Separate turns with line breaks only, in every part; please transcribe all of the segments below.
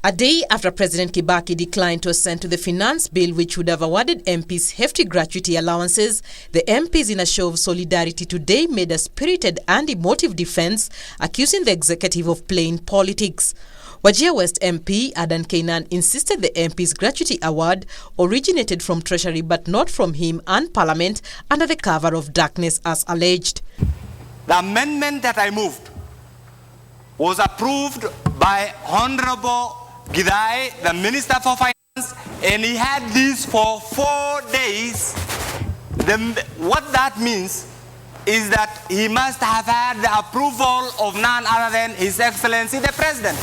A day after President Kibaki declined to assent to the finance bill which would have awarded MPs hefty gratuity allowances, the MPs in a show of solidarity today made a spirited and emotive defense, accusing the executive of playing politics. Wajir West MP Adan Keynan insisted the MP's gratuity award originated from Treasury but not from him and Parliament under the cover of darkness as alleged.
The amendment that I moved was approved by Honorable Gidai, the Minister for Finance, and he had this for 4 days. What that means is that he must have had the approval of none other than His Excellency the President.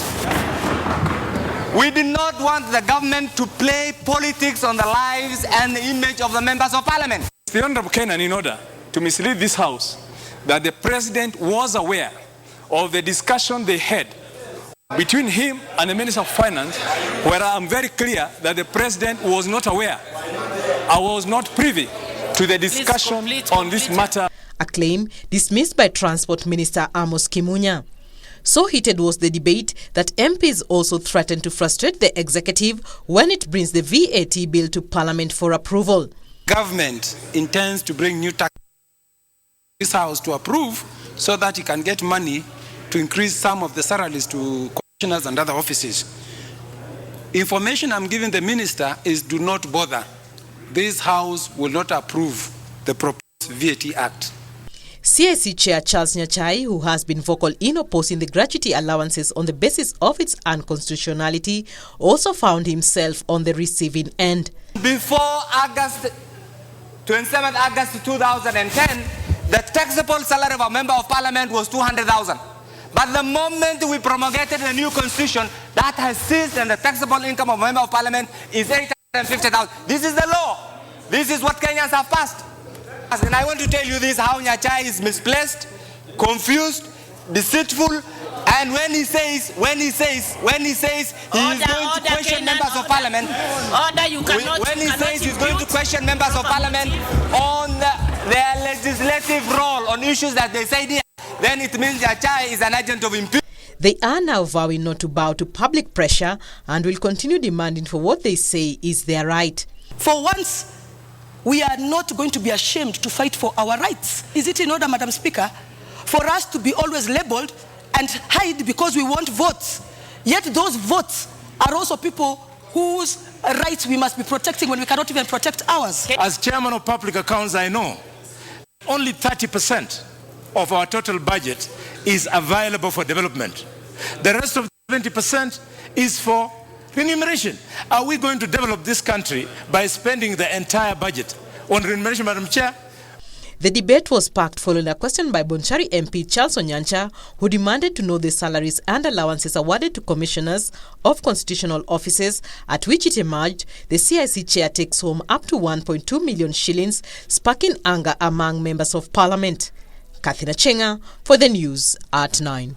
We did not want the government to play politics on the lives and the image of the members of Parliament.
The Honorable Keynan, in order to mislead this House, that the President was aware of the discussion they had between him and the Minister of Finance, where I am very clear that the President was not aware. I was not privy to the discussion on this matter.
A claim dismissed by Transport Minister Amos Kimunya. So heated was the debate that MPs also threatened to frustrate the executive when it brings the VAT bill to Parliament for approval.
Government intends to bring new tax to this House to approve so that it can get money to increase some of the salaries to commissioners and other offices. Information I'm giving the minister is do not bother. This House will not approve the proposed VAT Act.
CIC Chair Charles Nyachae, who has been vocal in opposing the gratuity allowances on the basis of its unconstitutionality, also found himself on the receiving end.
Before 27 August 2010, the taxable salary of a member of Parliament was 200,000. But the moment we promulgated the new constitution, that has ceased, and the taxable income of a member of Parliament is 850,000. This is the law. This is what Kenyans have passed. And I want to tell you this, how Nyachae is misplaced, confused, deceitful, and when he says he is going to question members of Parliament, when he says he's going to question members of Parliament on their legislative role on issues that they say here, then it means Nyachae is an agent of impunity.
They are now vowing not to bow to public pressure and will continue demanding for what they say is their right.
For once, we are not going to be ashamed to fight for our rights. Is it in order, Madam Speaker, for us to be always labeled and hide because we want votes? Yet those votes are also people whose rights we must be protecting when we cannot even protect ours.
As Chairman of Public Accounts, I know only 30% of our total budget is available for development. The rest of 70% is for remuneration. Are we going to develop this country by spending the entire budget on remuneration, Madam Chair?
The debate was sparked following a question by Bonchari MP Charles Nyachae, who demanded to know the salaries and allowances awarded to commissioners of constitutional offices, at which it emerged the CIC chair takes home up to 1.2 million shillings, sparking anger among members of Parliament. Kathina Chenga for the news at 9.